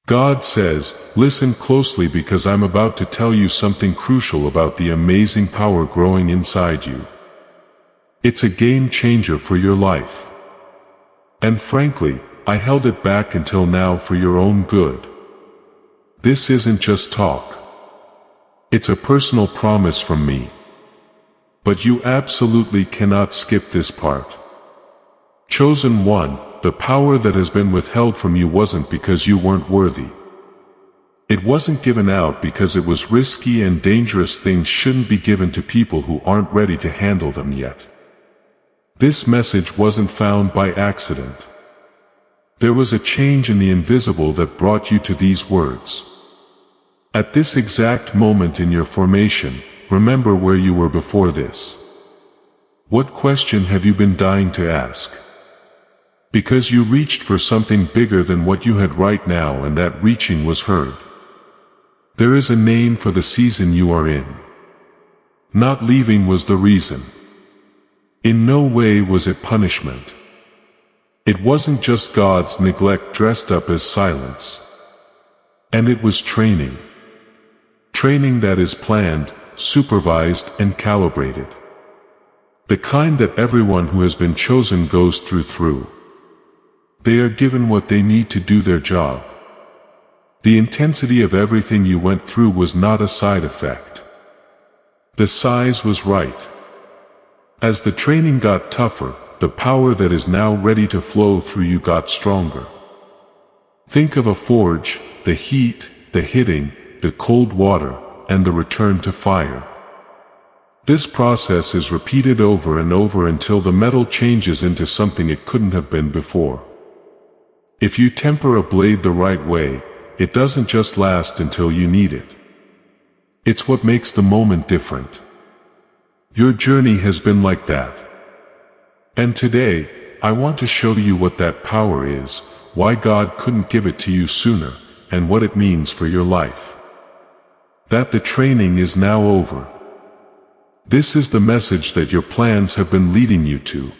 God says, listen closely because I'm about to tell you something crucial about the amazing power growing inside you. It's a game changer for your life. And frankly, I held it back until now for your own good. This isn't just talk. It's a personal promise from me. But you absolutely cannot skip this part. Chosen one, the power that has been withheld from you wasn't because you weren't worthy. It wasn't given out because it was risky and dangerous. Things shouldn't be given to people who aren't ready to handle them yet. This message wasn't found by accident. There was a change in the invisible that brought you to these words. At this exact moment in your formation, remember where you were before this. What question have you been dying to ask? Because you reached for something bigger than what you had right now, and that reaching was heard. There is a name for the season you are in. Not leaving was the reason. In no way was it punishment. It wasn't just God's neglect dressed up as silence. And it was training. Training that is planned, supervised, and calibrated. The kind that everyone who has been chosen goes through. They are given what they need to do their job. The intensity of everything you went through was not a side effect. The size was right. As the training got tougher, the power that is now ready to flow through you got stronger. Think of a forge, the heat, the hitting, the cold water, and the return to fire. This process is repeated over and over until the metal changes into something it couldn't have been before. If you temper a blade the right way, it doesn't just last until you need it. It's what makes the moment different. Your journey has been like that. And today, I want to show you what that power is, why God couldn't give it to you sooner, and what it means for your life. That the training is now over. This is the message that your plans have been leading you to.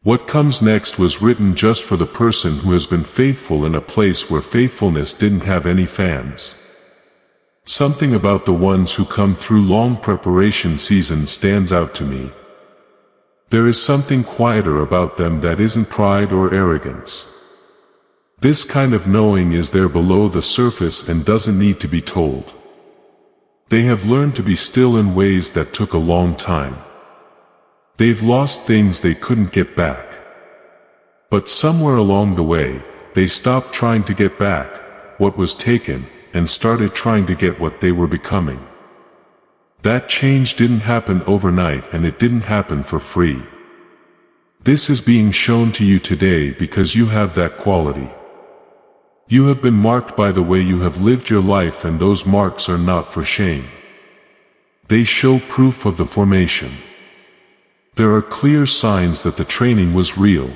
What comes next was written just for the person who has been faithful in a place where faithfulness didn't have any fans. Something about the ones who come through long preparation seasons stands out to me. There is something quieter about them that isn't pride or arrogance. This kind of knowing is there below the surface and doesn't need to be told. They have learned to be still in ways that took a long time. They've lost things they couldn't get back. But somewhere along the way, they stopped trying to get back what was taken and started trying to get what they were becoming. That change didn't happen overnight, and it didn't happen for free. This is being shown to you today because you have that quality. You have been marked by the way you have lived your life, and those marks are not for shame. They show proof of the formation. There are clear signs that the training was real.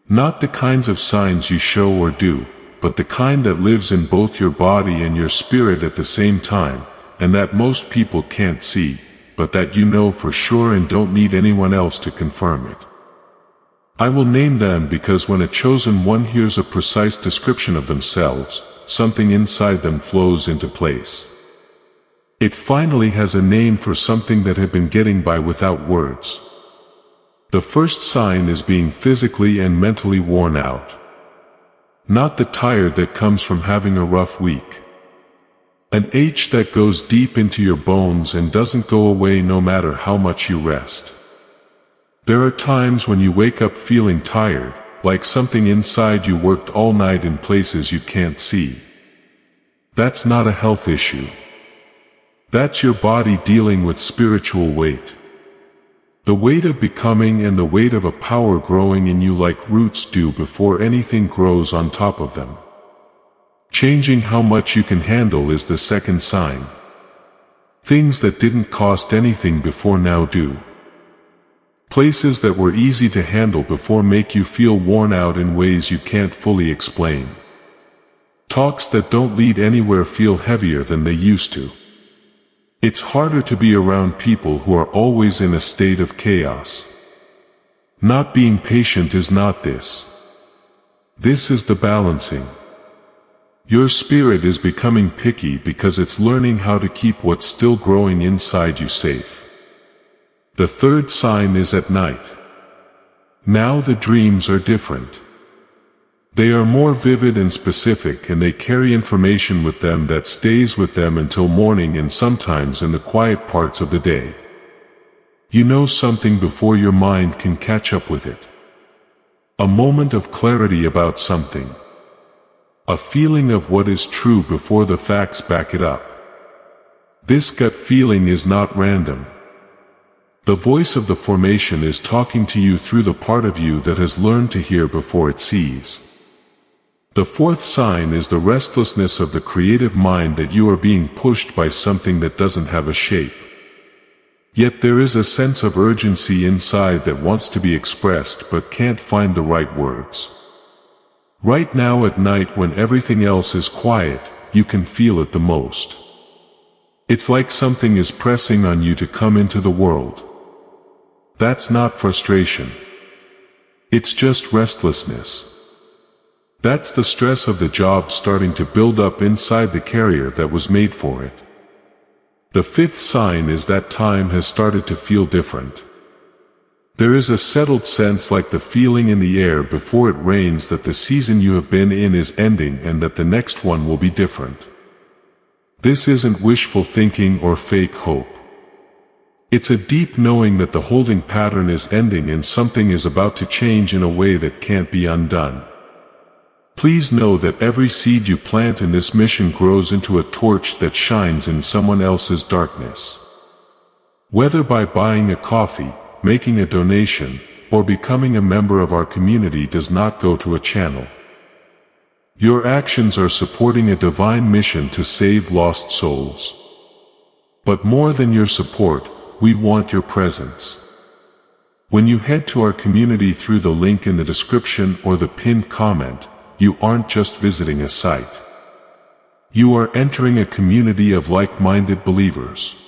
Not the kinds of signs you show or do, but the kind that lives in both your body and your spirit at the same time, and that most people can't see, but that you know for sure and don't need anyone else to confirm it. I will name them because when a chosen one hears a precise description of themselves, something inside them flows into place. It finally has a name for something that had been getting by without words. The first sign is being physically and mentally worn out. Not the tired that comes from having a rough week. An ache that goes deep into your bones and doesn't go away no matter how much you rest. There are times when you wake up feeling tired, like something inside you worked all night in places you can't see. That's not a health issue. That's your body dealing with spiritual weight. The weight of becoming and the weight of a power growing in you like roots do before anything grows on top of them. Changing how much you can handle is the second sign. Things that didn't cost anything before now do. Places that were easy to handle before make you feel worn out in ways you can't fully explain. Talks that don't lead anywhere feel heavier than they used to. It's harder to be around people who are always in a state of chaos. Not being patient is not this. This is the balancing. Your spirit is becoming picky because it's learning how to keep what's still growing inside you safe. The third sign is at night. Now the dreams are different. They are more vivid and specific, and they carry information with them that stays with them until morning and sometimes in the quiet parts of the day. You know something before your mind can catch up with it. A moment of clarity about something. A feeling of what is true before the facts back it up. This gut feeling is not random. The voice of the formation is talking to you through the part of you that has learned to hear before it sees. The fourth sign is the restlessness of the creative mind, that you are being pushed by something that doesn't have a shape. Yet there is a sense of urgency inside that wants to be expressed but can't find the right words. Right now at night, when everything else is quiet, you can feel it the most. It's like something is pressing on you to come into the world. That's not frustration. It's just restlessness. That's the stress of the job starting to build up inside the carrier that was made for it. The fifth sign is that time has started to feel different. There is a settled sense, like the feeling in the air before it rains, that the season you have been in is ending and that the next one will be different. This isn't wishful thinking or fake hope. It's a deep knowing that the holding pattern is ending and something is about to change in a way that can't be undone. Please know that every seed you plant in this mission grows into a torch that shines in someone else's darkness. Whether by buying a coffee, making a donation, or becoming a member of our community does not go to a channel. Your actions are supporting a divine mission to save lost souls. But more than your support, we want your presence. When you head to our community through the link in the description or the pinned comment, you aren't just visiting a site. You are entering a community of like-minded believers.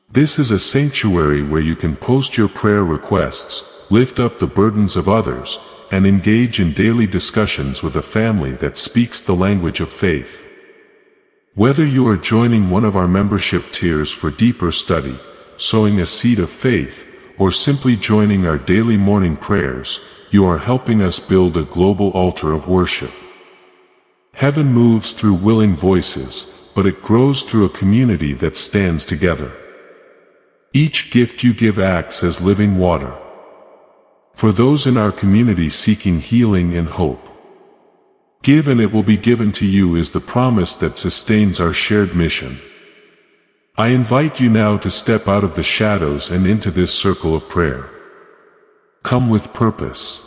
This is a sanctuary where you can post your prayer requests, lift up the burdens of others, and engage in daily discussions with a family that speaks the language of faith. Whether you are joining one of our membership tiers for deeper study, sowing a seed of faith, or simply joining our daily morning prayers, you are helping us build a global altar of worship. Heaven moves through willing voices, but it grows through a community that stands together. Each gift you give acts as living water for those in our community seeking healing and hope. Give and it will be given to you is the promise that sustains our shared mission. I invite you now to step out of the shadows and into this circle of prayer. Come with purpose.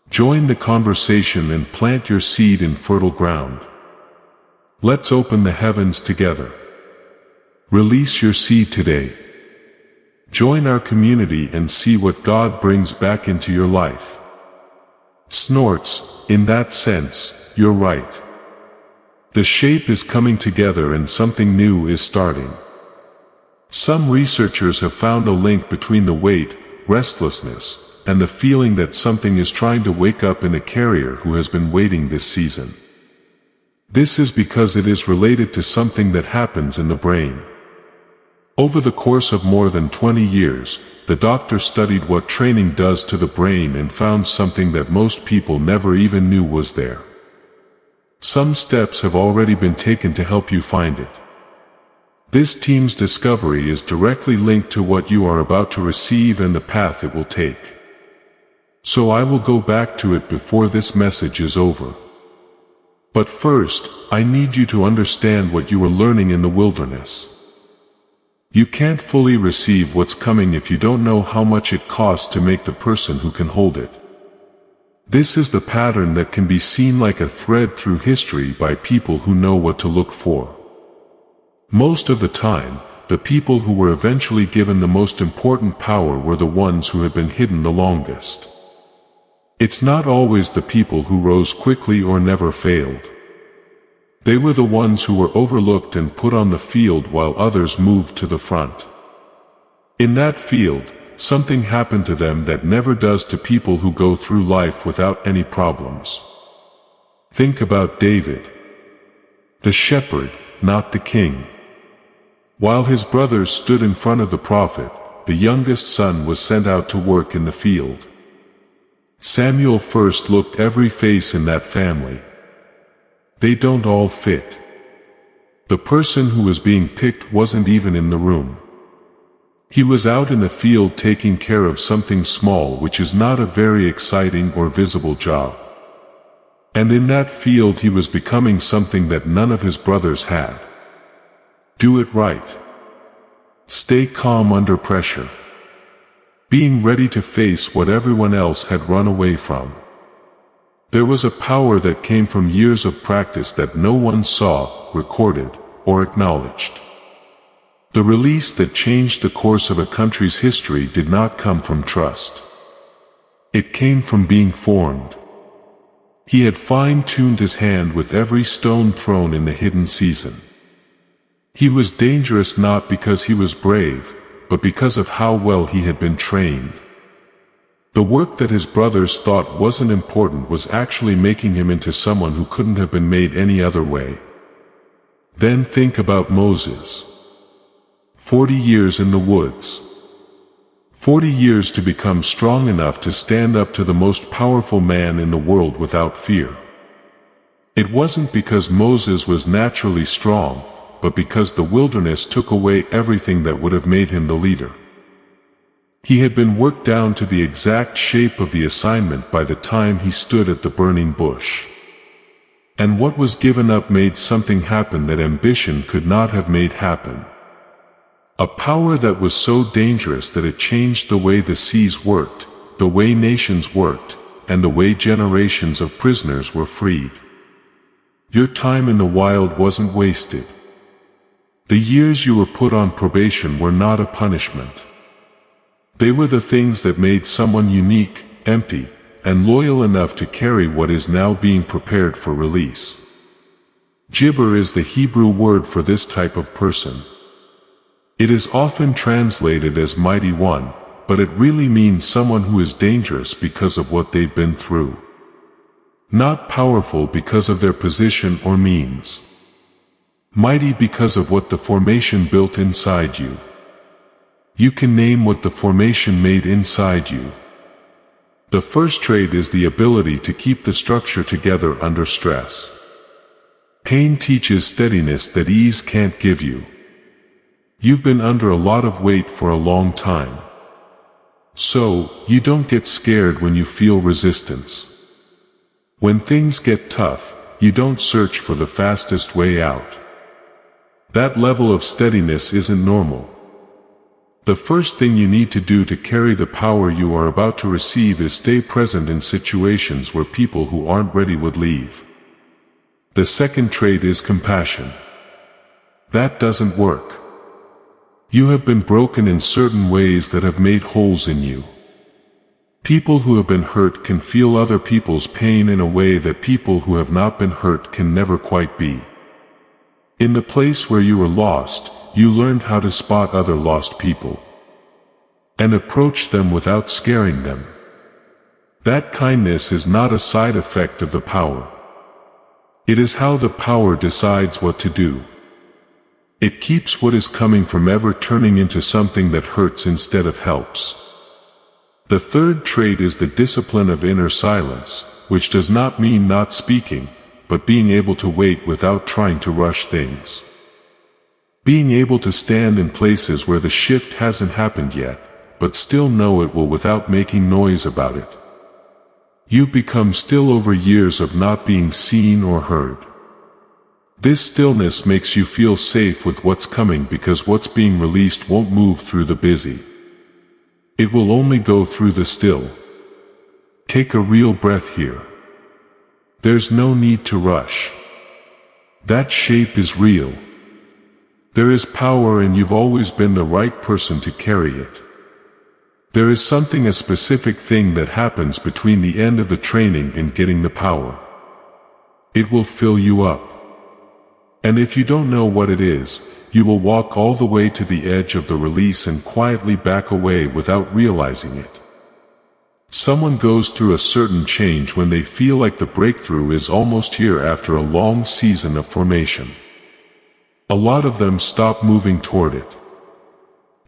Join the conversation and plant your seed in fertile ground. Let's open the heavens together. Release your seed today. Join our community and see what God brings back into your life. Snorts, in that sense, you're right. The shape is coming together and something new is starting. Some researchers have found a link between the weight, restlessness, and the feeling that something is trying to wake up in a carrier who has been waiting this season. This is because it is related to something that happens in the brain. Over the course of more than 20 years, the doctor studied what training does to the brain and found something that most people never even knew was there. Some steps have already been taken to help you find it. This team's discovery is directly linked to what you are about to receive and the path it will take. So I will go back to it before this message is over. But first, I need you to understand what you are learning in the wilderness. You can't fully receive what's coming if you don't know how much it costs to make the person who can hold it. This is the pattern that can be seen like a thread through history by people who know what to look for. Most of the time, the people who were eventually given the most important power were the ones who had been hidden the longest. It's not always the people who rose quickly or never failed. They were the ones who were overlooked and put on the field while others moved to the front. In that field, something happened to them that never does to people who go through life without any problems. Think about David. The shepherd, not the king. While his brothers stood in front of the prophet, the youngest son was sent out to work in the field. Samuel first looked every face in that family. They don't all fit. The person who was being picked wasn't even in the room. He was out in the field taking care of something small, which is not a very exciting or visible job. And in that field he was becoming something that none of his brothers had. Do it right. Stay calm under pressure. Being ready to face what everyone else had run away from. There was a power that came from years of practice that no one saw, recorded, or acknowledged. The release that changed the course of a country's history did not come from trust. It came from being formed. He had fine-tuned his hand with every stone thrown in the hidden season. He was dangerous not because he was brave, but because of how well he had been trained. The work that his brothers thought wasn't important was actually making him into someone who couldn't have been made any other way. Then think about Moses. 40 years in the woods. 40 years to become strong enough to stand up to the most powerful man in the world without fear. It wasn't because Moses was naturally strong, but because the wilderness took away everything that would have made him the leader. He had been worked down to the exact shape of the assignment by the time he stood at the burning bush. And what was given up made something happen that ambition could not have made happen. A power that was so dangerous that it changed the way the seas worked, the way nations worked, and the way generations of prisoners were freed. Your time in the wild wasn't wasted. The years you were put on probation were not a punishment. They were the things that made someone unique, empty, and loyal enough to carry what is now being prepared for release. Gibber is the Hebrew word for this type of person. It is often translated as mighty one, but it really means someone who is dangerous because of what they've been through. Not powerful because of their position or means. Mighty because of what the formation built inside you. You can name what the formation made inside you. The first trait is the ability to keep the structure together under stress. Pain teaches steadiness that ease can't give you. You've been under a lot of weight for a long time. So, you don't get scared when you feel resistance. When things get tough, you don't search for the fastest way out. That level of steadiness isn't normal. The first thing you need to do to carry the power you are about to receive is stay present in situations where people who aren't ready would leave. The second trait is compassion. That doesn't work. You have been broken in certain ways that have made holes in you. People who have been hurt can feel other people's pain in a way that people who have not been hurt can never quite be. In the place where you were lost, you learned how to spot other lost people and approach them without scaring them. That kindness is not a side effect of the power. It is how the power decides what to do. It keeps what is coming from ever turning into something that hurts instead of helps. The third trait is the discipline of inner silence, which does not mean not speaking, but being able to wait without trying to rush things. Being able to stand in places where the shift hasn't happened yet, but still know it will without making noise about it. You've become still over years of not being seen or heard. This stillness makes you feel safe with what's coming because what's being released won't move through the busy. It will only go through the still. Take a real breath here. There's no need to rush. That shape is real. There is power and you've always been the right person to carry it. There is something, a specific thing that happens between the end of the training and getting the power. It will fill you up. And if you don't know what it is, you will walk all the way to the edge of the release and quietly back away without realizing it. Someone goes through a certain change when they feel like the breakthrough is almost here after a long season of formation. A lot of them stop moving toward it.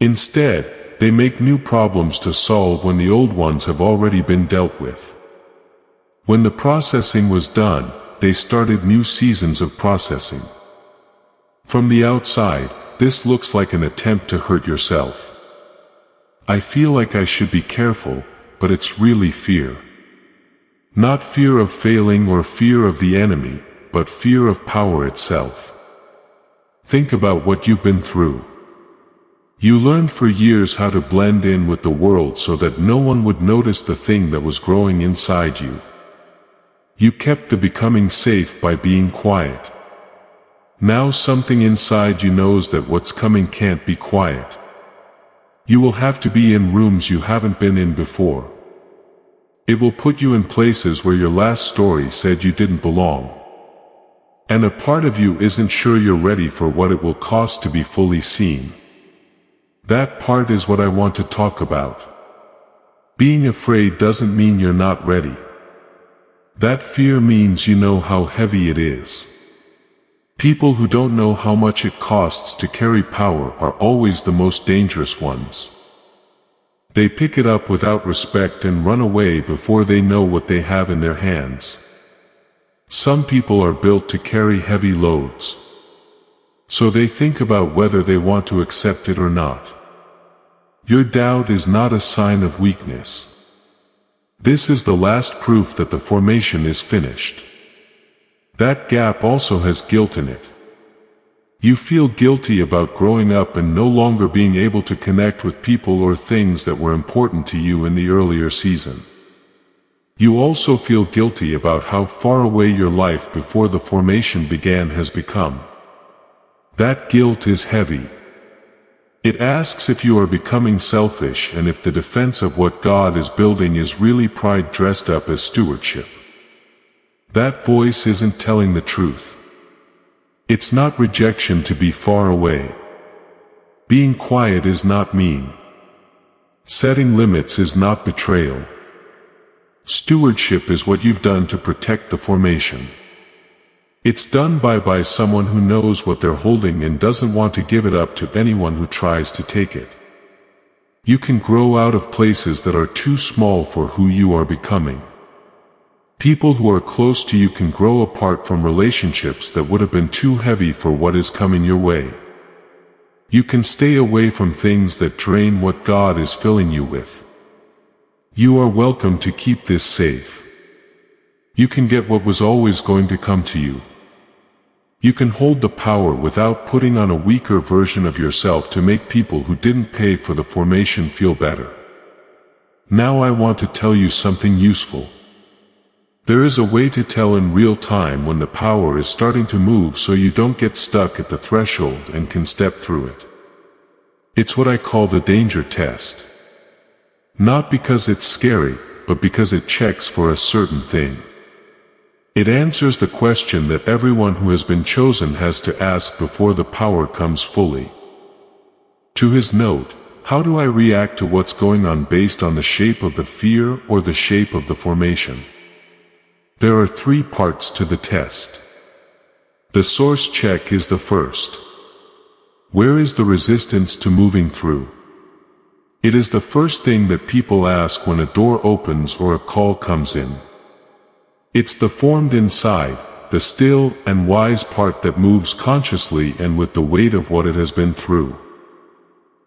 Instead, they make new problems to solve when the old ones have already been dealt with. When the processing was done, they started new seasons of processing. From the outside, this looks like an attempt to hurt yourself. I feel like I should be careful, but it's really fear. Not fear of failing or fear of the enemy, but fear of power itself. Think about what you've been through. You learned for years how to blend in with the world so that no one would notice the thing that was growing inside you. You kept the becoming safe by being quiet. Now something inside you knows that what's coming can't be quiet. You will have to be in rooms you haven't been in before. It will put you in places where your last story said you didn't belong. And a part of you isn't sure you're ready for what it will cost to be fully seen. That part is what I want to talk about. Being afraid doesn't mean you're not ready. That fear means you know how heavy it is. People who don't know how much it costs to carry power are always the most dangerous ones. They pick it up without respect and run away before they know what they have in their hands. Some people are built to carry heavy loads. So they think about whether they want to accept it or not. Your doubt is not a sign of weakness. This is the last proof that the formation is finished. That gap also has guilt in it. You feel guilty about growing up and no longer being able to connect with people or things that were important to you in the earlier season. You also feel guilty about how far away your life before the formation began has become. That guilt is heavy. It asks if you are becoming selfish and if the defense of what God is building is really pride dressed up as stewardship. That voice isn't telling the truth. It's not rejection to be far away. Being quiet is not mean. Setting limits is not betrayal. Stewardship is what you've done to protect the formation. It's done by someone who knows what they're holding and doesn't want to give it up to anyone who tries to take it. You can grow out of places that are too small for who you are becoming. People who are close to you can grow apart from relationships that would have been too heavy for what is coming your way. You can stay away from things that drain what God is filling you with. You are welcome to keep this safe. You can get what was always going to come to you. You can hold the power without putting on a weaker version of yourself to make people who didn't pay for the formation feel better. Now I want to tell you something useful. There is a way to tell in real time when the power is starting to move so you don't get stuck at the threshold and can step through it. It's what I call the danger test. Not because it's scary, but because it checks for a certain thing. It answers the question that everyone who has been chosen has to ask before the power comes fully. To his note, how do I react to what's going on based on the shape of the fear or the shape of the formation? There are 3 parts to the test. The source check is the first. Where is the resistance to moving through? It is the first thing that people ask when a door opens or a call comes in. It's the formed inside, the still and wise part that moves consciously and with the weight of what it has been through.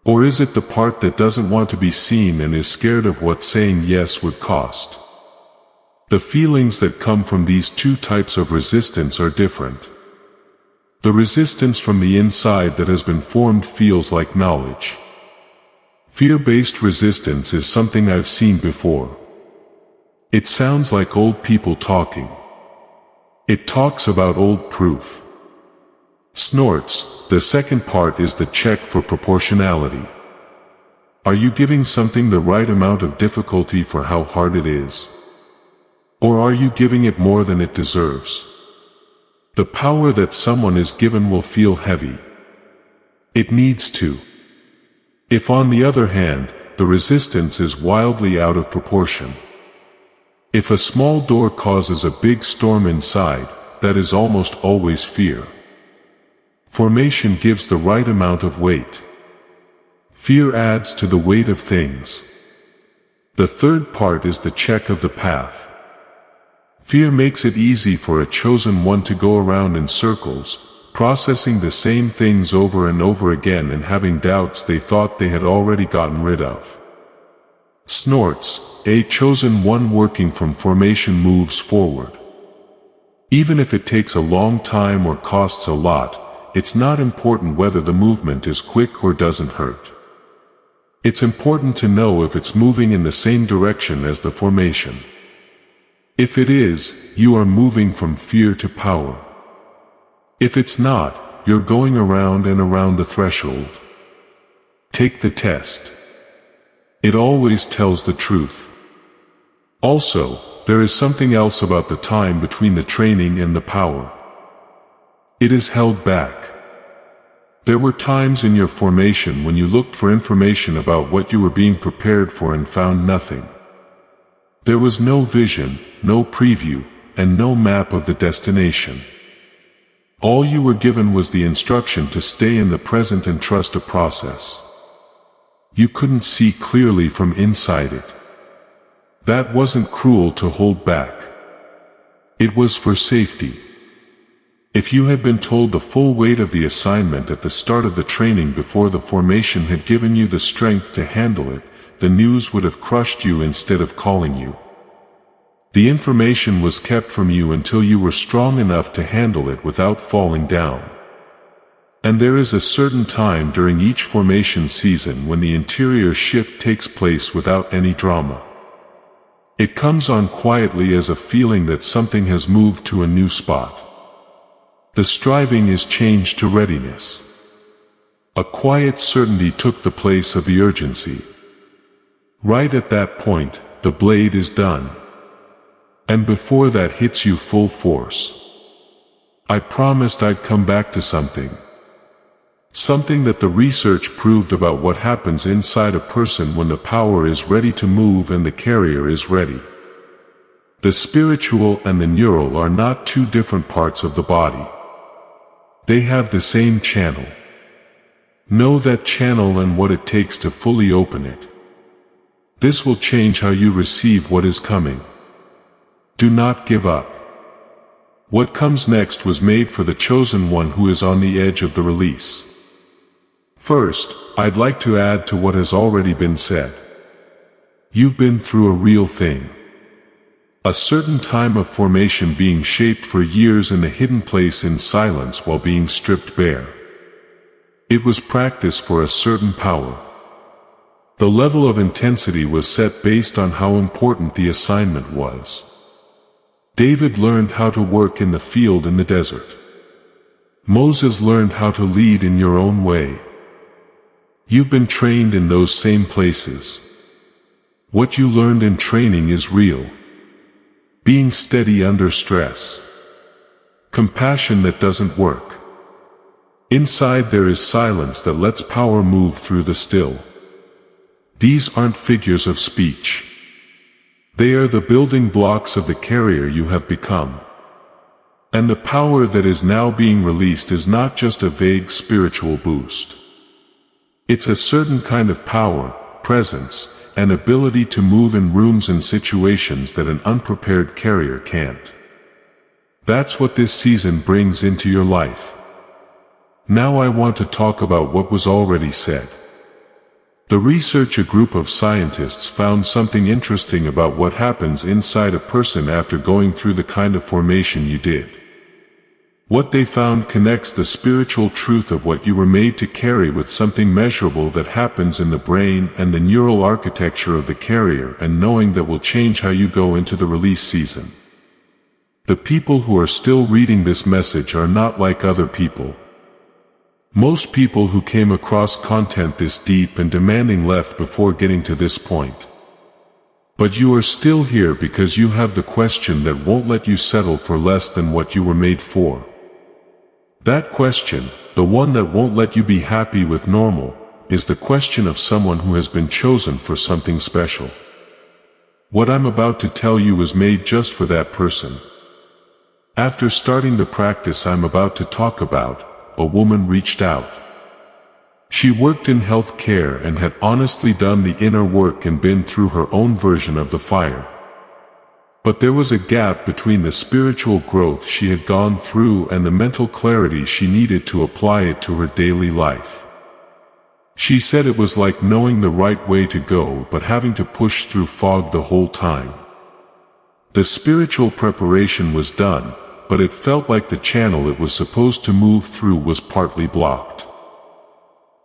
Or is it the part that doesn't want to be seen and is scared of what saying yes would cost? The feelings that come from these 2 types of resistance are different. The resistance from the inside that has been formed feels like knowledge. Fear-based resistance is something I've seen before. It sounds like old people talking. It talks about old proof. Snorts, the second part is the check for proportionality. Are you giving something the right amount of difficulty for how hard it is? Or are you giving it more than it deserves? The power that someone is given will feel heavy. It needs to. If on the other hand, the resistance is wildly out of proportion, If a small door causes a big storm inside, that is almost always fear. Formation gives the right amount of weight. Fear adds to the weight of things. The third part is the check of the path. Fear makes it easy for a chosen one to go around in circles, processing the same things over and over again and having doubts they thought they had already gotten rid of. Snorts, a chosen one working from formation moves forward. Even if it takes a long time or costs a lot, it's not important whether the movement is quick or doesn't hurt. It's important to know if it's moving in the same direction as the formation. If it is, you are moving from fear to power. If it's not, you're going around and around the threshold. Take the test. It always tells the truth. Also, there is something else about the time between the training and the power. It is held back. There were times in your formation when you looked for information about what you were being prepared for and found nothing. There was no vision, no preview, and no map of the destination. All you were given was the instruction to stay in the present and trust a process. You couldn't see clearly from inside it. That wasn't cruel to hold back. It was for safety. If you had been told the full weight of the assignment at the start of the training before the formation had given you the strength to handle it, the news would have crushed you instead of calling you. The information was kept from you until you were strong enough to handle it without falling down. And there is a certain time during each formation season when the interior shift takes place without any drama. It comes on quietly as a feeling that something has moved to a new spot. The striving is changed to readiness. A quiet certainty took the place of the urgency. Right at that point, the blade is done. And before that hits you full force. I promised I'd come back to something. Something that the research proved about what happens inside a person when the power is ready to move and the carrier is ready. The spiritual and the neural are not two different parts of the body. They have the same channel. Know that channel and what it takes to fully open it. This will change how you receive what is coming. Do not give up. What comes next was made for the chosen one who is on the edge of the release. First, I'd like to add to what has already been said. You've been through a real thing. A certain time of formation being shaped for years in a hidden place in silence while being stripped bare. It was practice for a certain power. The level of intensity was set based on how important the assignment was. David learned how to work in the field in the desert. Moses learned how to lead in your own way. You've been trained in those same places. What you learned in training is real. Being steady under stress. Compassion that doesn't work. Inside there is silence that lets power move through the still. These aren't figures of speech. They are the building blocks of the carrier you have become. And the power that is now being released is not just a vague spiritual boost. It's a certain kind of power, presence, and ability to move in rooms and situations that an unprepared carrier can't. That's what this season brings into your life. Now I want to talk about what was already said. The research a group of scientists found something interesting about what happens inside a person after going through the kind of formation you did. What they found connects the spiritual truth of what you were made to carry with something measurable that happens in the brain and the neural architecture of the carrier and knowing that will change how you go into the release season. The people who are still reading this message are not like other people. Most people who came across content this deep and demanding left before getting to this point. But you are still here because you have the question that won't let you settle for less than what you were made for. That question, the one that won't let you be happy with normal, is the question of someone who has been chosen for something special. What I'm about to tell you was made just for that person. After starting the practice I'm about to talk about, a woman reached out. She worked in health care and had honestly done the inner work and been through her own version of the fire. But there was a gap between the spiritual growth she had gone through and the mental clarity she needed to apply it to her daily life. She said it was like knowing the right way to go but having to push through fog the whole time. The spiritual preparation was done, but it felt like the channel it was supposed to move through was partly blocked.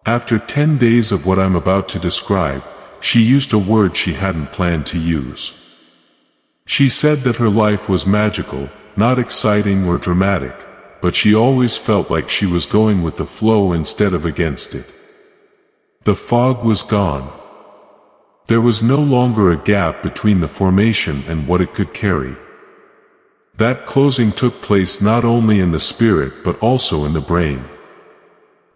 After 10 days of what I'm about to describe, she used a word she hadn't planned to use. She said that her life was magical, not exciting or dramatic, but she always felt like she was going with the flow instead of against it. The fog was gone. There was no longer a gap between the formation and what it could carry. That closing took place not only in the spirit but also in the brain.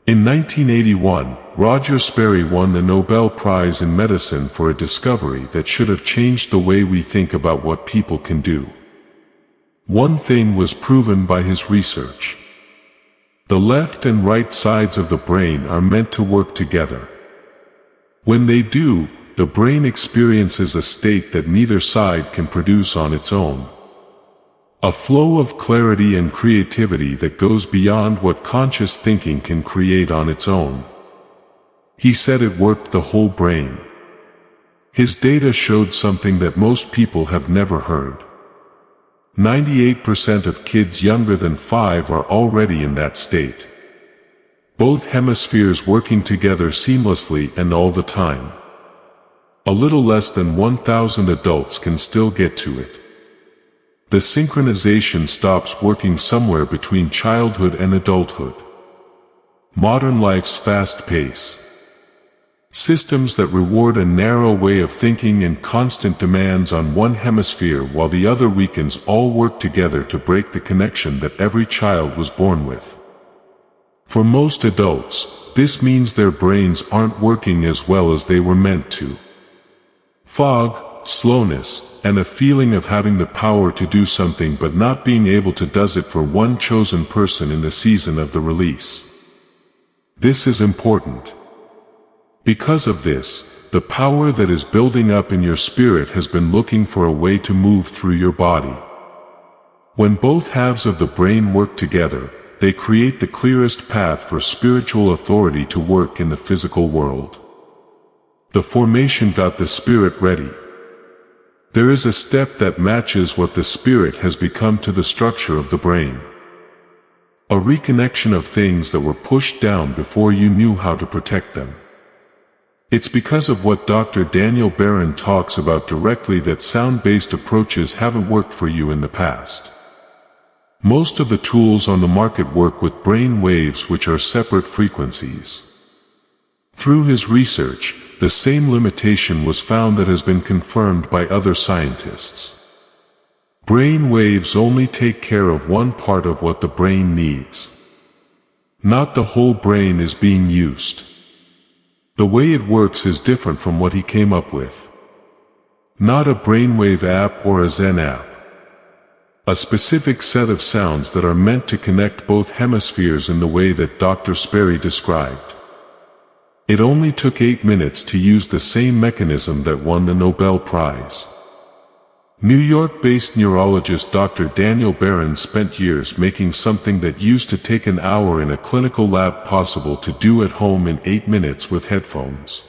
In 1981, Roger Sperry won the Nobel Prize in Medicine for a discovery that should have changed the way we think about what people can do. One thing was proven by his research. The left and right sides of the brain are meant to work together. When they do, the brain experiences a state that neither side can produce on its own. A flow of clarity and creativity that goes beyond what conscious thinking can create on its own. He said it worked the whole brain. His data showed something that most people have never heard. 98% of kids younger than 5 are already in that state. Both hemispheres working together seamlessly and all the time. A little less than 1,000 adults can still get to it. The synchronization stops working somewhere between childhood and adulthood. Modern life's fast pace. Systems that reward a narrow way of thinking and constant demands on one hemisphere while the other weakens all work together to break the connection that every child was born with. For most adults, this means their brains aren't working as well as they were meant to. Fog, slowness, and a feeling of having the power to do something but not being able to does it for one chosen person in the season of the release. This is important. Because of this, the power that is building up in your spirit has been looking for a way to move through your body. When both halves of the brain work together, they create the clearest path for spiritual authority to work in the physical world. The formation got the spirit ready. There is a step that matches what the spirit has become to the structure of the brain. A reconnection of things that were pushed down before you knew how to protect them. It's because of what Dr. Daniel Barron talks about directly that sound-based approaches haven't worked for you in the past. Most of the tools on the market work with brain waves which are separate frequencies. Through his research, the same limitation was found that has been confirmed by other scientists. Brain waves only take care of one part of what the brain needs. Not the whole brain is being used. The way it works is different from what he came up with. Not a brainwave app or a Zen app. A specific set of sounds that are meant to connect both hemispheres in the way that Dr. Sperry described. It only took 8 minutes to use the same mechanism that won the Nobel Prize. New York-based neurologist Dr. Daniel Barron spent years making something that used to take an hour in a clinical lab possible to do at home in 8 minutes with headphones.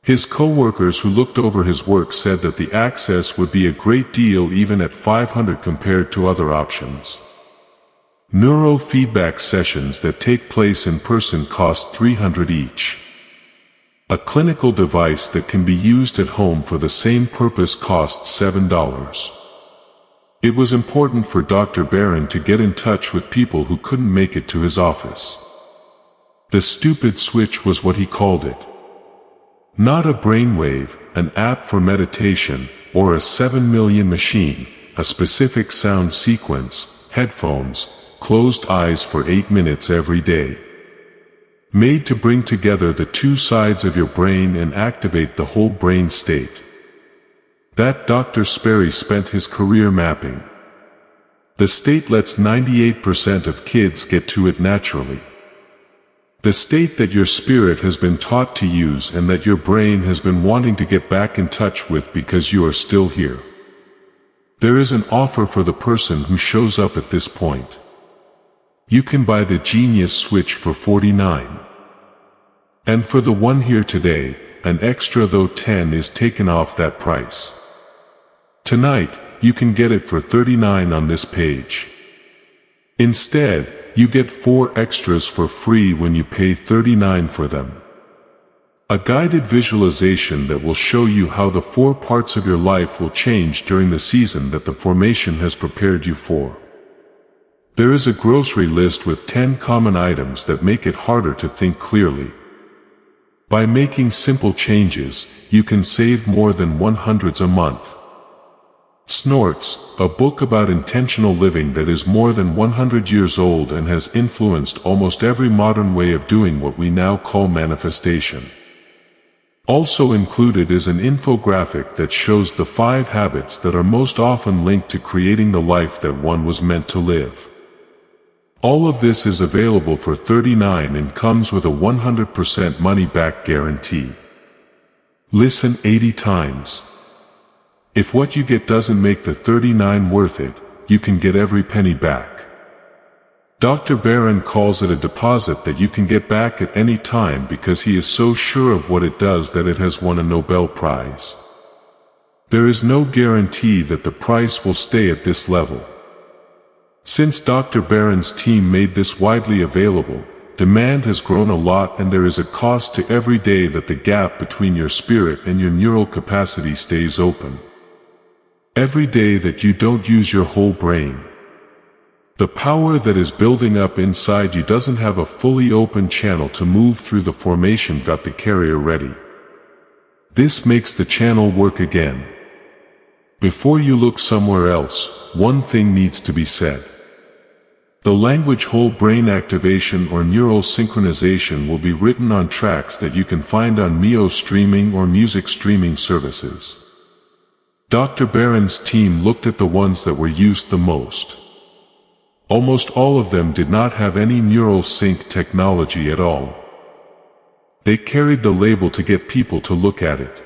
His co-workers who looked over his work said that the access would be a great deal even at $500 compared to other options. Neurofeedback sessions that take place in person cost $300 each. A clinical device that can be used at home for the same purpose costs $7. It was important for Dr. Barron to get in touch with people who couldn't make it to his office. The stupid switch was what he called it. Not a brainwave, an app for meditation, or a 7 million machine, a specific sound sequence, headphones, closed eyes for 8 minutes every day. Made to bring together the two sides of your brain and activate the whole brain state. that Dr. Sperry spent his career mapping. The state lets 98% of kids get to it naturally. The state that your spirit has been taught to use and that your brain has been wanting to get back in touch with because you are still here. There is an offer for the person who shows up at this point. You can buy the Genius Switch for $49. And for the one here today, an extra though 10 is taken off that price. Tonight, you can get it for $39 on this page. Instead, you get 4 extras for free when you pay $39 for them. A guided visualization that will show you how the 4 parts of your life will change during the season that the formation has prepared you for. There is a grocery list with 10 common items that make it harder to think clearly. By making simple changes, you can save more than $100 a month. Snorts, a book about intentional living that is more than 100 years old and has influenced almost every modern way of doing what we now call manifestation. Also included is an infographic that shows the 5 habits that are most often linked to creating the life that one was meant to live. All of this is available for $39 and comes with a 100% money-back guarantee. Listen 80 times. If what you get doesn't make the $39 worth it, you can get every penny back. Dr. Barron calls it a deposit that you can get back at any time because he is so sure of what it does that it has won a Nobel Prize. There is no guarantee that the price will stay at this level. Since Dr. Barron's team made this widely available, demand has grown a lot and there is a cost to every day that the gap between your spirit and your neural capacity stays open. Every day that you don't use your whole brain. The power that is building up inside you doesn't have a fully open channel to move through the formation. Got the carrier ready. This makes the channel work again. Before you look somewhere else, one thing needs to be said. The language whole brain activation or neural synchronization will be written on tracks that you can find on Mio streaming or music streaming services. Dr. Barron's team looked at the ones that were used the most. Almost all of them did not have any neural sync technology at all. They carried the label to get people to look at it.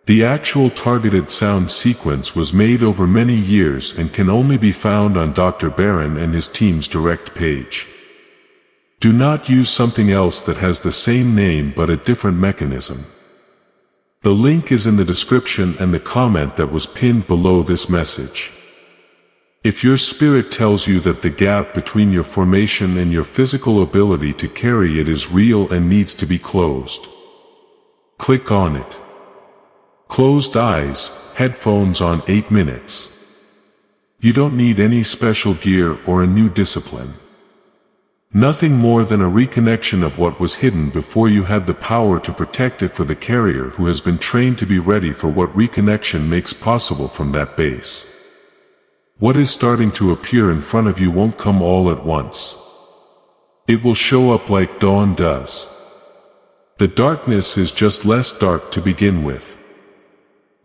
The actual targeted sound sequence was made over many years and can only be found on Dr. Barron and his team's direct page. Do not use something else that has the same name but a different mechanism. The link is in the description and the comment that was pinned below this message. If your spirit tells you that the gap between your formation and your physical ability to carry it is real and needs to be closed, click on it. Closed eyes, headphones on 8 minutes. You don't need any special gear or a new discipline. Nothing more than a reconnection of what was hidden before you had the power to protect it for the carrier who has been trained to be ready for what reconnection makes possible from that base. What is starting to appear in front of you won't come all at once. It will show up like dawn does. The darkness is just less dark to begin with.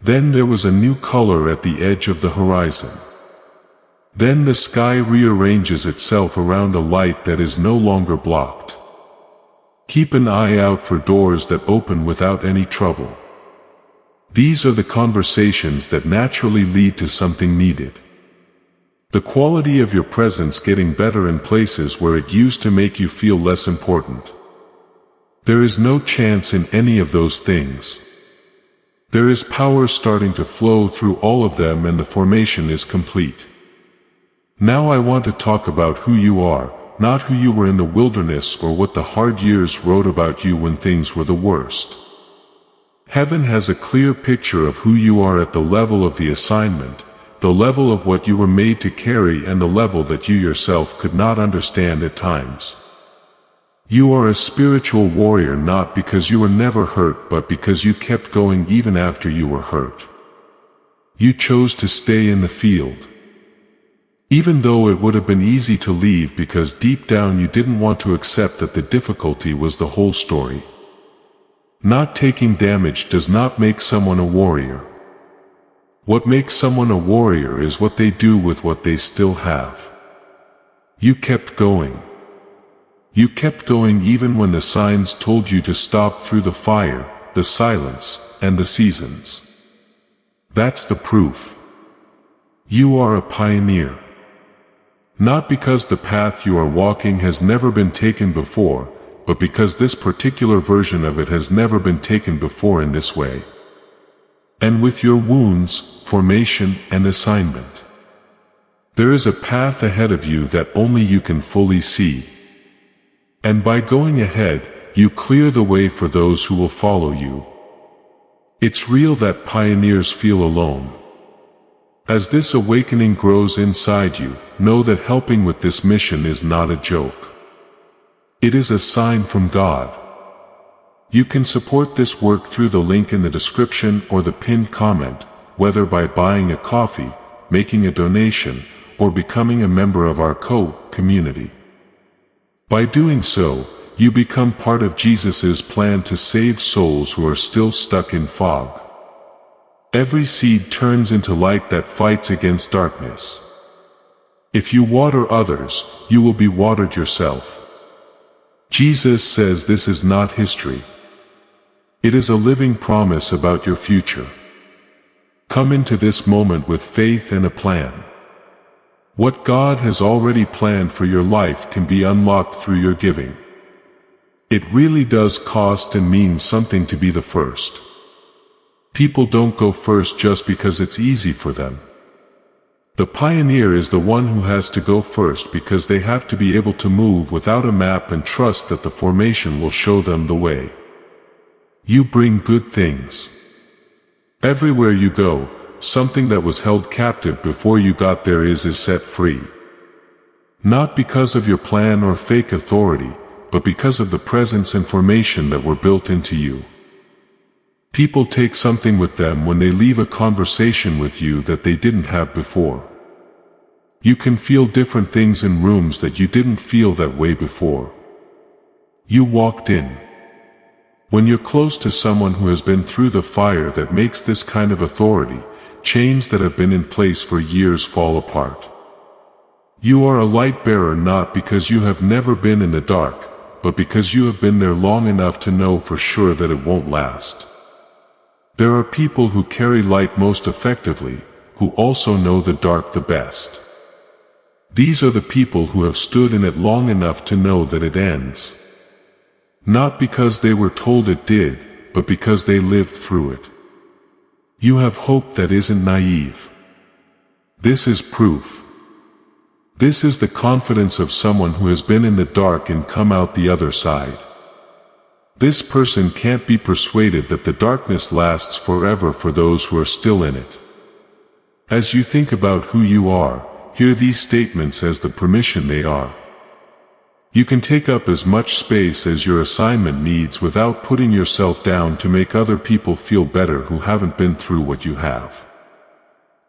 Then there was a new color at the edge of the horizon. Then the sky rearranges itself around a light that is no longer blocked. Keep an eye out for doors that open without any trouble. These are the conversations that naturally lead to something needed. The quality of your presence getting better in places where it used to make you feel less important. There is no chance in any of those things. There is power starting to flow through all of them and the formation is complete. Now I want to talk about who you are, not who you were in the wilderness or what the hard years wrote about you when things were the worst. Heaven has a clear picture of who you are at the level of the assignment, the level of what you were made to carry and the level that you yourself could not understand at times. You are a spiritual warrior not because you were never hurt but because you kept going even after you were hurt. You chose to stay in the field. Even though it would have been easy to leave because deep down you didn't want to accept that the difficulty was the whole story. Not taking damage does not make someone a warrior. What makes someone a warrior is what they do with what they still have. You kept going. You kept going even when the signs told you to stop through the fire, the silence, and the seasons. That's the proof. You are a pioneer. Not because the path you are walking has never been taken before, but because this particular version of it has never been taken before in this way. And with your wounds, formation, and assignment, there is a path ahead of you that only you can fully see. And by going ahead, you clear the way for those who will follow you. It's real that pioneers feel alone. As this awakening grows inside you, know that helping with this mission is not a joke. It is a sign from God. You can support this work through the link in the description or the pinned comment, whether by buying a coffee, making a donation, or becoming a member of our community. By doing so, you become part of Jesus' plan to save souls who are still stuck in fog. Every seed turns into light that fights against darkness. If you water others, you will be watered yourself. Jesus says this is not history. It is a living promise about your future. Come into this moment with faith and a plan. What God has already planned for your life can be unlocked through your giving. It really does cost and mean something to be the first. People don't go first just because it's easy for them. The pioneer is the one who has to go first because they have to be able to move without a map and trust that the formation will show them the way. You bring good things. Everywhere you go, something that was held captive before you got there is set free. Not because of your plan or fake authority, but because of the presence and formation that were built into you. People take something with them when they leave a conversation with you that they didn't have before. You can feel different things in rooms that you didn't feel that way before. You walked in. When you're close to someone who has been through the fire that makes this kind of authority, chains that have been in place for years fall apart. You are a light bearer not because you have never been in the dark, but because you have been there long enough to know for sure that it won't last. There are people who carry light most effectively, who also know the dark the best. These are the people who have stood in it long enough to know that it ends. Not because they were told it did, but because they lived through it. You have hope that isn't naive. This is proof. This is the confidence of someone who has been in the dark and come out the other side. This person can't be persuaded that the darkness lasts forever for those who are still in it. As you think about who you are, hear these statements as the permission they are. You can take up as much space as your assignment needs without putting yourself down to make other people feel better who haven't been through what you have.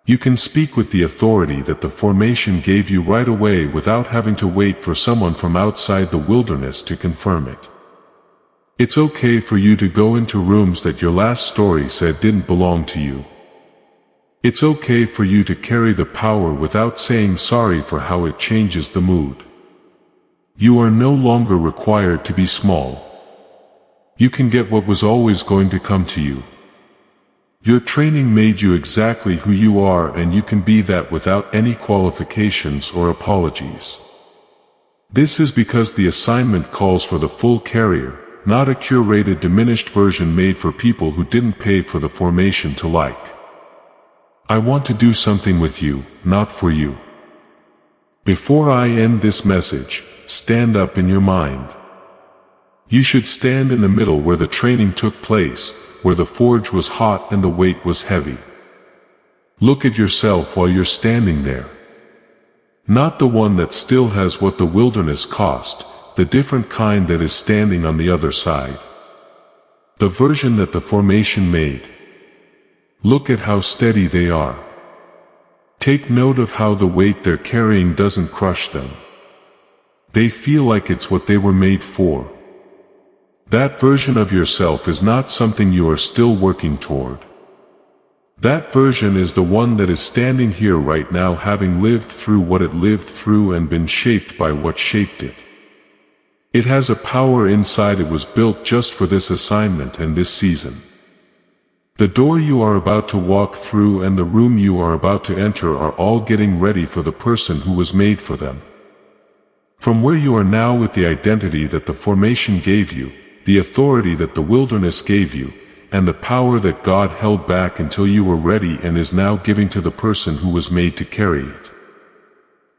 You can speak with the authority that the formation gave you right away without having to wait for someone from outside the wilderness to confirm it. It's okay for you to go into rooms that your last story said didn't belong to you. It's okay for you to carry the power without saying sorry for how it changes the mood. You are no longer required to be small. You can get what was always going to come to you. Your training made you exactly who you are, and you can be that without any qualifications or apologies. This is because the assignment calls for the full carrier, not a curated diminished version made for people who didn't pay for the formation to like. I want to do something with you, not for you. Before I end this message, stand up in your mind. You should stand in the middle where the training took place, where the forge was hot and the weight was heavy. Look at yourself while you're standing there. Not the one that still has what the wilderness cost, the different kind that is standing on the other side. The version that the formation made. Look at how steady they are. Take note of how the weight they're carrying doesn't crush them. They feel like it's what they were made for. That version of yourself is not something you are still working toward. That version is the one that is standing here right now, having lived through what it lived through and been shaped by what shaped it. It has a power inside. It was built just for this assignment and this season. The door you are about to walk through and the room you are about to enter are all getting ready for the person who was made for them. From where you are now, with the identity that the formation gave you, the authority that the wilderness gave you, and the power that God held back until you were ready and is now giving to the person who was made to carry it.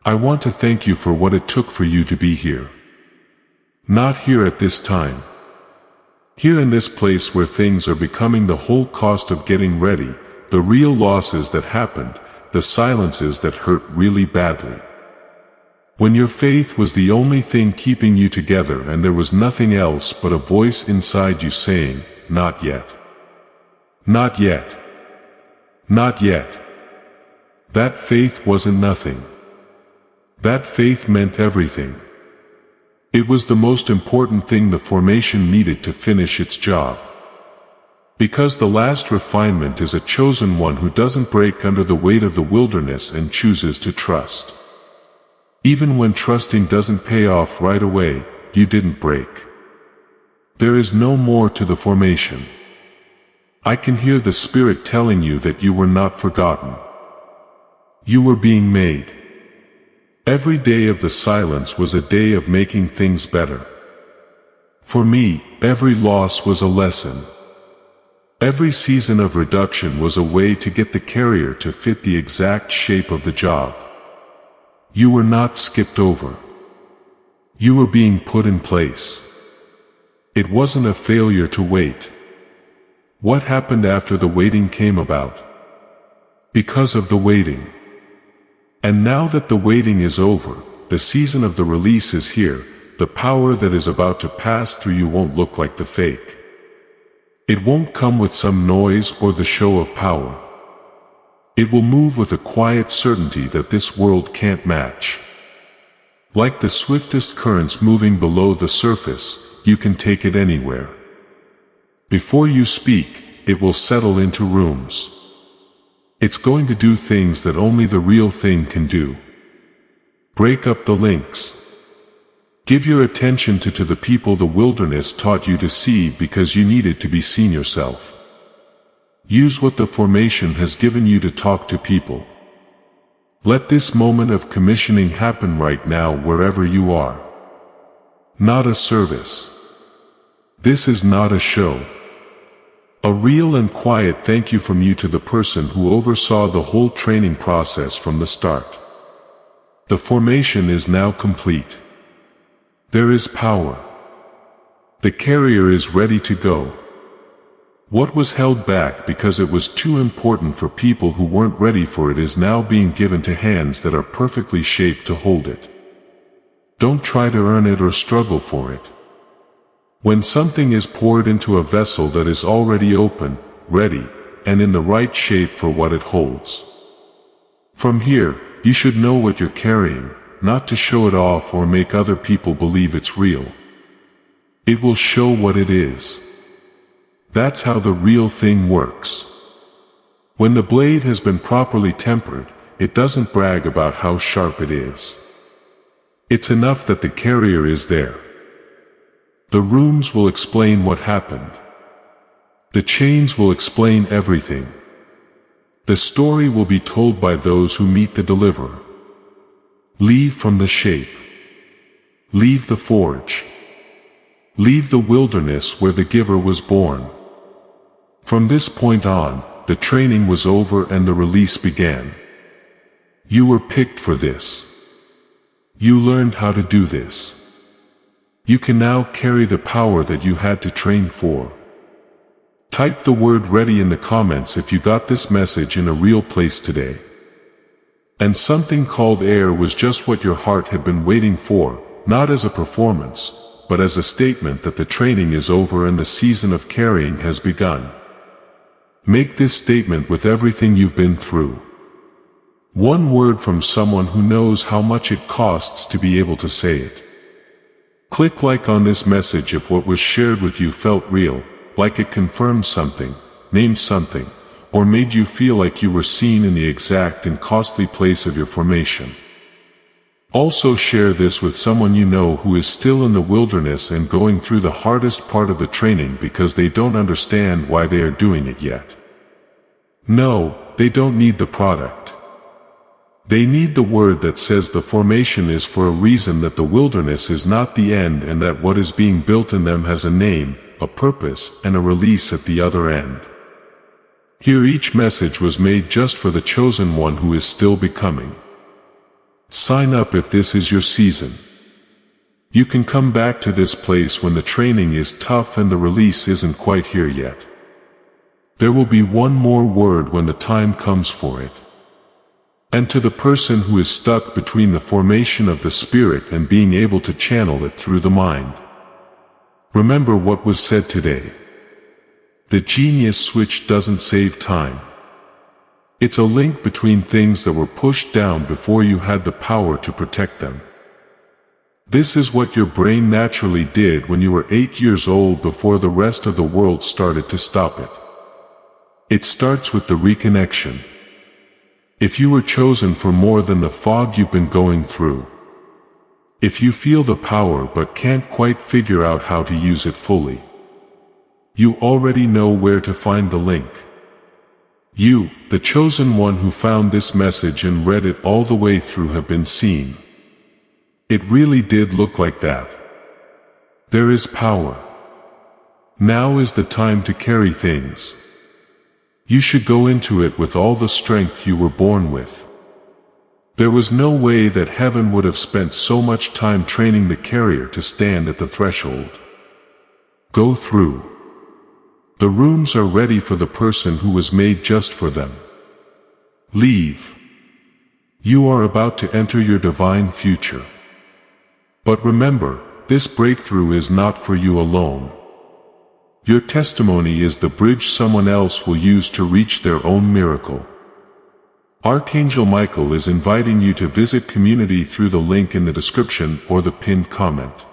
I want to thank you for what it took for you to be here. Not here at this time. Here in this place where things are becoming the whole cost of getting ready, the real losses that happened, the silences that hurt really badly. When your faith was the only thing keeping you together and there was nothing else but a voice inside you saying, "Not yet. Not yet. Not yet." That faith wasn't nothing. That faith meant everything. It was the most important thing the formation needed to finish its job. Because the last refinement is a chosen one who doesn't break under the weight of the wilderness and chooses to trust. Even when trusting doesn't pay off right away, you didn't break. There is no more to the formation. I can hear the Spirit telling you that you were not forgotten. You were being made. Every day of the silence was a day of making things better. For me, every loss was a lesson. Every season of reduction was a way to get the carrier to fit the exact shape of the job. You were not skipped over. You were being put in place. It wasn't a failure to wait. What happened after the waiting came about? Because of the waiting. And now that the waiting is over, the season of the release is here. The power that is about to pass through you won't look like the fake. It won't come with some noise or the show of power. It will move with a quiet certainty that this world can't match. Like the swiftest currents moving below the surface, you can take it anywhere. Before you speak, it will settle into rooms. It's going to do things that only the real thing can do. Break up the links. Give your attention to the people the wilderness taught you to see because you needed to be seen yourself. Use what the formation has given you to talk to people. Let this moment of commissioning happen right now wherever you are. Not a service. This is not a show. A real and quiet thank you from you to the person who oversaw the whole training process from the start. The formation is now complete. There is power. The carrier is ready to go. What was held back because it was too important for people who weren't ready for it is now being given to hands that are perfectly shaped to hold it. Don't try to earn it or struggle for it. When something is poured into a vessel that is already open, ready, and in the right shape for what it holds. From here, you should know what you're carrying, not to show it off or make other people believe it's real. It will show what it is. That's how the real thing works. When the blade has been properly tempered, it doesn't brag about how sharp it is. It's enough that the carrier is there. The rooms will explain what happened. The chains will explain everything. The story will be told by those who meet the deliverer. Leave from the shape. Leave the forge. Leave the wilderness where the giver was born. From this point on, the training was over and the release began. You were picked for this. You learned how to do this. You can now carry the power that you had to train for. Type the word ready in the comments if you got this message in a real place today. And something called air was just what your heart had been waiting for, not as a performance, but as a statement that the training is over and the season of carrying has begun. Make this statement with everything you've been through. One word from someone who knows how much it costs to be able to say it. Click like on this message if what was shared with you felt real, like it confirmed something, named something, or made you feel like you were seen in the exact and costly place of your formation. Also share this with someone you know who is still in the wilderness and going through the hardest part of the training because they don't understand why they are doing it yet. No, they don't need the product. They need the word that says the formation is for a reason, that the wilderness is not the end, and that what is being built in them has a name, a purpose, and a release at the other end. Here each message was made just for the chosen one who is still becoming. Sign up if this is your season. You can come back to this place when the training is tough and the release isn't quite here yet. There will be one more word when the time comes for it. And to the person who is stuck between the formation of the spirit and being able to channel it through the mind, remember what was said today. The genius switch doesn't save time. It's a link between things that were pushed down before you had the power to protect them. This is what your brain naturally did when you were 8 years old before the rest of the world started to stop it. It starts with the reconnection. If you were chosen for more than the fog you've been going through, if you feel the power but can't quite figure out how to use it fully, you already know where to find the link. You, the chosen one who found this message and read it all the way through, have been seen. It really did look like that. There is power. Now is the time to carry things. You should go into it with all the strength you were born with. There was no way that heaven would have spent so much time training the carrier to stand at the threshold. Go through. The rooms are ready for the person who was made just for them. Leave. You are about to enter your divine future. But remember, this breakthrough is not for you alone. Your testimony is the bridge someone else will use to reach their own miracle. Archangel Michael is inviting you to visit community through the link in the description or the pinned comment.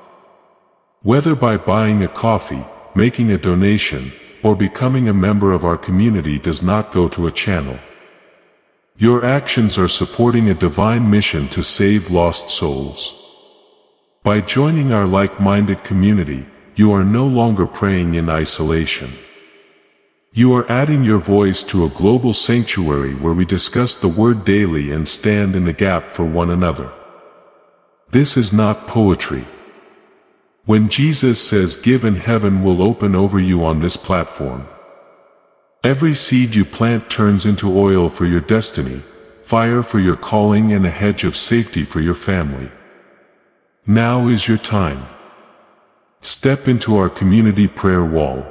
Whether by buying a coffee, making a donation, or becoming a member of our community does not go to a channel. Your actions are supporting a divine mission to save lost souls. By joining our like-minded community, you are no longer praying in isolation. You are adding your voice to a global sanctuary where we discuss the Word daily and stand in the gap for one another. This is not poetry. When Jesus says give and heaven will open over you on this platform, every seed you plant turns into oil for your destiny, fire for your calling, and a hedge of safety for your family. Now is your time. Step into our community prayer wall.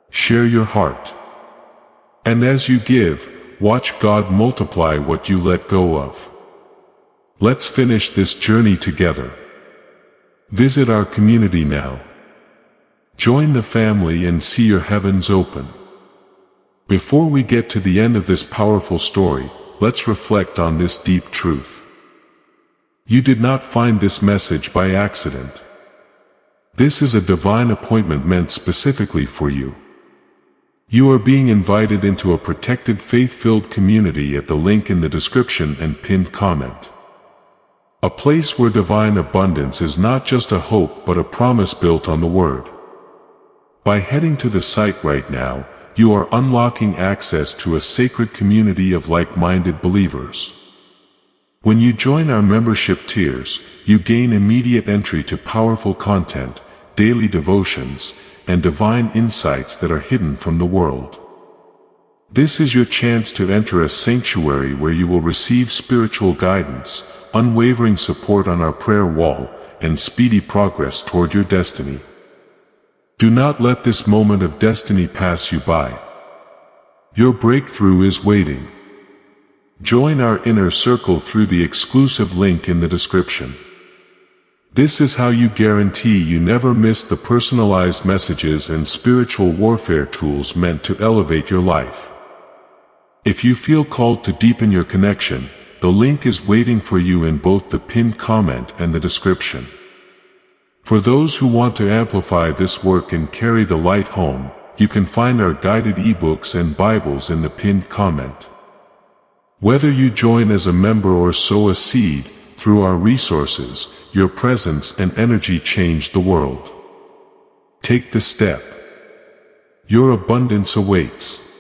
Share your heart. And as you give, watch God multiply what you let go of. Let's finish this journey together. Visit our community now. Join the family and see your heavens open. Before we get to the end of this powerful story, let's reflect on this deep truth. You did not find this message by accident. This is a divine appointment meant specifically for you. You are being invited into a protected, faith-filled community at the link in the description and pinned comment. A place where divine abundance is not just a hope but a promise built on the Word. By heading to the site right now, you are unlocking access to a sacred community of like-minded believers. When you join our membership tiers, you gain immediate entry to powerful content, daily devotions, and divine insights that are hidden from the world. This is your chance to enter a sanctuary where you will receive spiritual guidance, unwavering support on our prayer wall, and speedy progress toward your destiny. Do not let this moment of destiny pass you by. Your breakthrough is waiting. Join our inner circle through the exclusive link in the description. This is how you guarantee you never miss the personalized messages and spiritual warfare tools meant to elevate your life. If you feel called to deepen your connection, the link is waiting for you in both the pinned comment and the description. For those who want to amplify this work and carry the light home, you can find our guided ebooks and Bibles in the pinned comment. Whether you join as a member or sow a seed, through our resources, your presence and energy change the world. Take the step. Your abundance awaits.